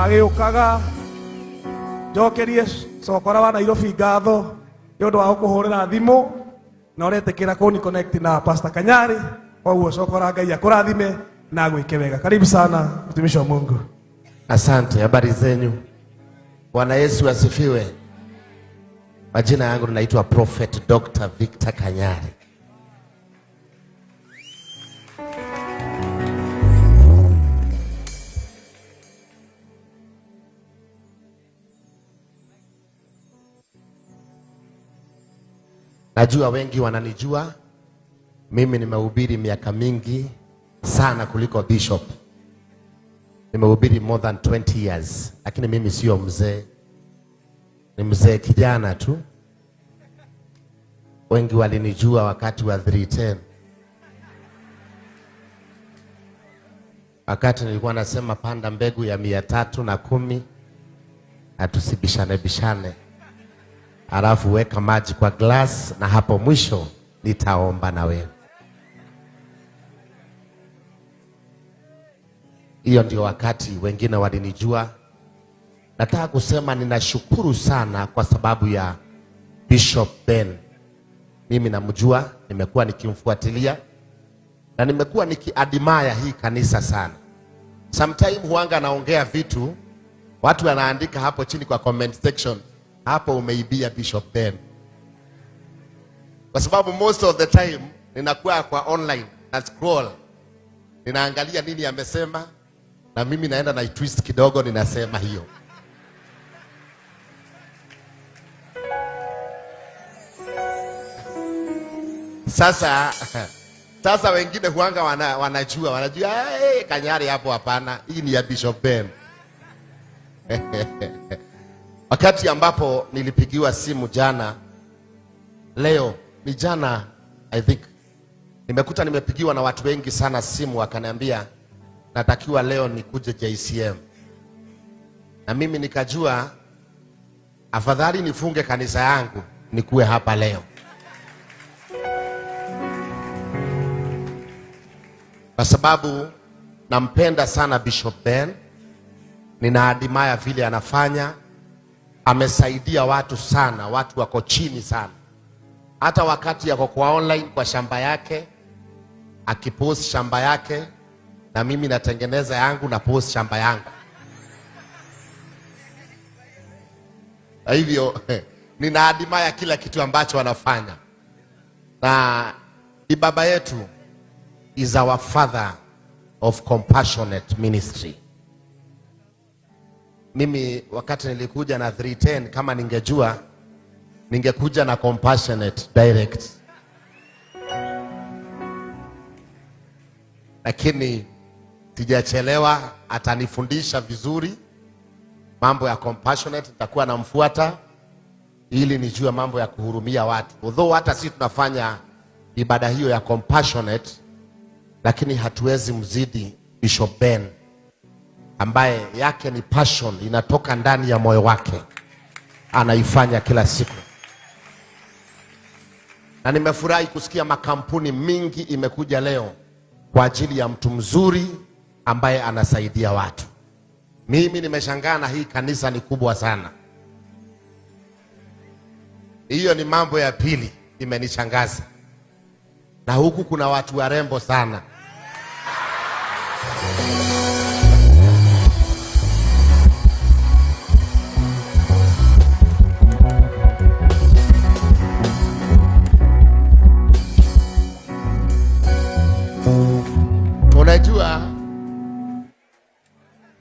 agĩũkaga njokerie cokora wa Nairobi ngatho nĩ ũndũ wa gũkũhũrĩra thimũ na ũretĩkĩra kũni connect na Pastor Kanyari. Koguo cokora, Ngai akũrathime na gwĩke wega. Karibu sana mtumishi wa Mungu. Asante, habari zenyu? Bwana Yesu asifiwe. Majina yangu naitwa Prophet Dr. Victor Kanyari. Najua wengi wananijua. Mimi nimehubiri miaka mingi sana kuliko Bishop. Nimehubiri more than 20 years. Lakini mimi sio mzee. Ni mzee kijana tu. Wengi walinijua wakati wa 310. Wakati nilikuwa nasema panda mbegu ya 310 na tusibishane bishane. Alafu weka maji kwa glass na hapo mwisho nitaomba na wewe. Hiyo ndio wakati wengine walinijua. Nataka kusema ninashukuru sana kwa sababu ya Bishop Ben. Mimi namjua, nimekuwa nikimfuatilia na nimekuwa nikiadmire hii kanisa sana. Sometimes huanga naongea vitu, watu wanaandika hapo chini kwa comment section, hapo umeibia Bishop Ben. Kwa sababu most of the time ninakuwa kwa online na scroll, ninaangalia nini amesema na mimi naenda na twist kidogo ninasema hiyo. Sasa wengine huanga wanajua hey, Kanyari hapo hapana, hii ni ya Bishop Ben. Wakati ambapo nilipigiwa simu jana, leo ni jana I think, nimekuta nimepigiwa na watu wengi sana simu, wakaniambia natakiwa leo nikuje JCM. Na mimi nikajua afadhali nifunge kanisa yangu nikuwe hapa leo. Kwa sababu nampenda sana Bishop Ben. Ninaadmire vile anafanya. Amesaidia watu sana, watu wako chini sana. Hata wakati yako kwa online kwa shamba yake, akipost shamba yake, na mimi natengeneza yangu na post shamba yangu. Hivyo ninaadmire kila kitu ambacho anafanya. Na ni baba yetu, is our father of compassionate ministry. Mimi wakati nilikuja na 310, kama ningejua ningekuja na compassionate direct. Lakini sijachelewa, atanifundisha vizuri mambo ya compassionate, nitakuwa namfuata ili nijue mambo ya kuhurumia watu. Although hata sisi tunafanya ibada hiyo ya compassionate, lakini hatuwezi mzidi Bishop Ben, ambaye yake ni passion, inatoka ndani ya moyo wake, anaifanya kila siku. Na nimefurahi kusikia makampuni mingi imekuja leo kwa ajili ya mtu mzuri ambaye anasaidia watu. Mimi nimeshangaa na hii kanisa ni kubwa sana. Hiyo ni mambo ya pili imenishangaza. Na huku kuna watu warembo sana. Unajua,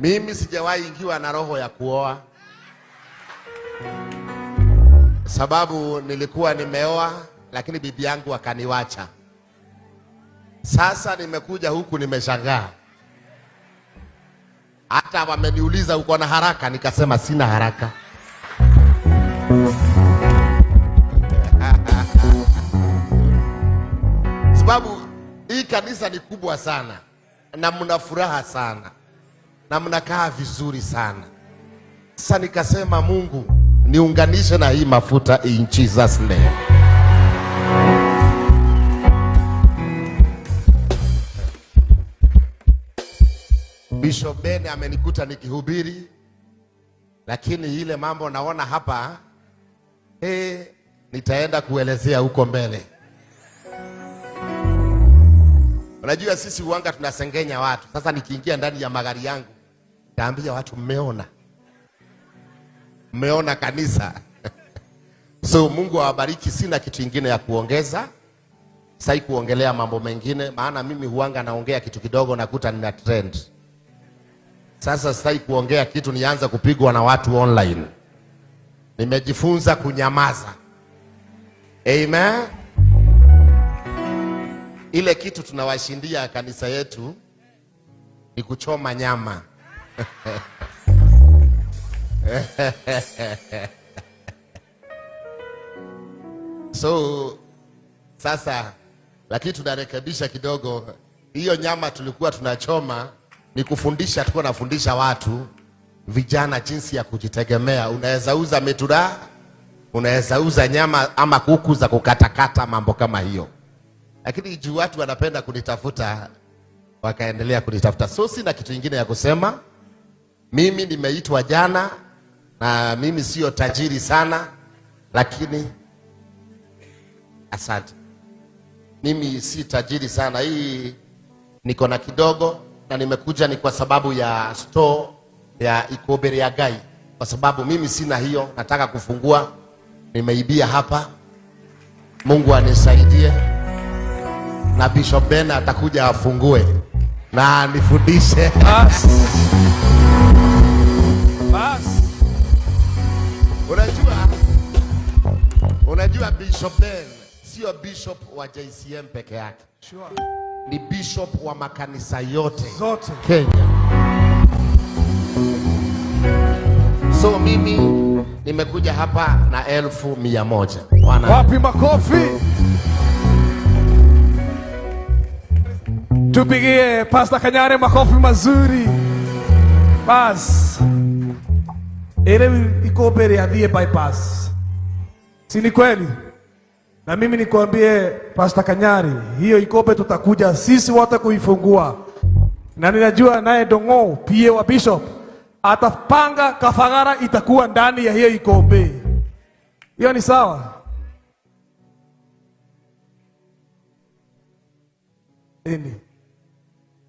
mimi sijawahi ingiwa na roho ya kuoa. Sababu nilikuwa nimeoa lakini bibi yangu akaniwacha. Sasa nimekuja huku nimeshangaa. Hata wameniuliza uko na haraka, nikasema sina haraka. Sababu hii kanisa ni kubwa sana na mna furaha sana na mnakaa vizuri sana. Sasa nikasema Mungu niunganishe na hii mafuta in Jesus name. Bishop Ben amenikuta nikihubiri lakini ile mambo naona hapa nitaenda kuelezea huko mbele. Unajua sisi uanga tunasengenya watu. Sasa nikiingia ndani ya magari yangu nitaambia watu mmeona kanisa. So Mungu awabariki. Sina kitu kingine ya kuongeza. Sai kuongelea mambo mengine, maana mimi huanga naongea kitu kidogo nakuta nina trend. Sasa sai kuongea kitu nianza kupigwa na watu online. Nimejifunza kunyamaza. Amen. Ile kitu tunawashindia kanisa yetu ni kuchoma nyama. So sasa lakini tunarekebisha kidogo. Hiyo nyama tulikuwa tunachoma ni kufundisha, tulikuwa nafundisha watu vijana jinsi ya kujitegemea. Unaweza uza mitura, unaweza uza nyama ama kuku za kukatakata, mambo kama hiyo. Lakini juu watu wanapenda kunitafuta, wakaendelea kunitafuta. So sina kitu kingine ya kusema. Mimi nimeitwa jana na mimi sio tajiri sana, lakini asante. Mimi si tajiri sana, hii niko na kidogo, na nimekuja ni kwa sababu ya store ya Ikobere ya Gai, kwa sababu mimi sina hiyo, nataka kufungua. Nimeibia hapa, Mungu anisaidie, na Bishop Ben atakuja afungue na nifundishe. Unajua Bishop Ben sio bishop wa JCM peke yake. Sure. Ni bishop wa makanisa yote Kenya. So mimi nimekuja hapa na 1,100. Wapi makofi? Tupigie Pastor Kanyari makofi mazuri. Bas. Ile Ikobere adhie bypass. Si ni kweli? Na mimi nikwambie Pastor Kanyari, hiyo Ikobere tutakuja sisi wote kuifungua. Na ninajua naye Dongo pia wa bishop atapanga kafagara itakuwa ndani ya hiyo Ikobere. Hiyo ni sawa? Ini.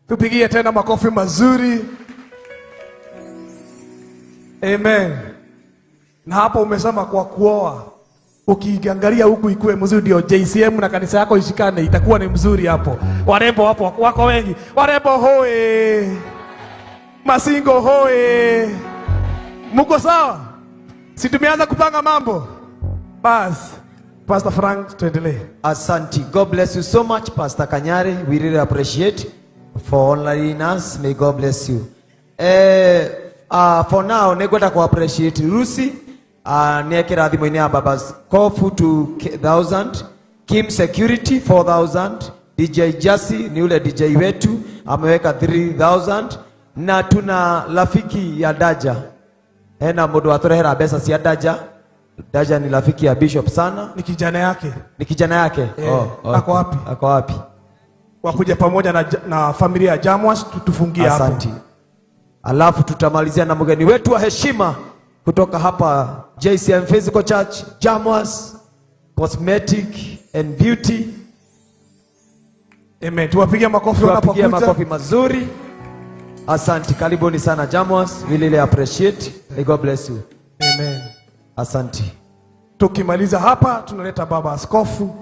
Tupigie tena makofi mazuri. Amen. Na hapo umesema kwa kuoa, ukiangalia huku ikuwe mzuri, ndio JCM na kanisa yako ishikane, itakuwa ni mzuri hapo. Warembo hapo wako wengi. Warembo hoe. Masingo hoe. Muko sawa? Si tumeanza kupanga mambo? Bas. Pastor Frank, tuendelee. Asante. God bless you so much, Pastor Kanyari. We really appreciate for honoring us. May God bless you. For now, negweta ku appreciate Rusi. Niekera thimo-ini ya babas Kofu 2,000. Kim Security 4,000. DJ Jasi ni ule DJ wetu ameweka 3,000. Na tuna rafiki ya Daja. Na modu atorehera pesa si ya Daja. Daja ni rafiki ya Bishop sana. Ni kijana yake. Ni kijana yake? Okay. Ako wapi? Ako wapi? Wakuja pamoja na familia ya Jamwas tutufungie hapo. Asante. Alafu tutamalizia na mgeni wetu wa heshima kutoka hapa JCM Physical Church, Jamwas Cosmetic and Beauty. Amen. Tuwapigie makofi wanapokuja. Tuwapigie makofi mazuri. Asante. Karibuni sana Jamwas. We really appreciate. May God bless you. Amen. Asante. Tukimaliza hapa tunaleta baba askofu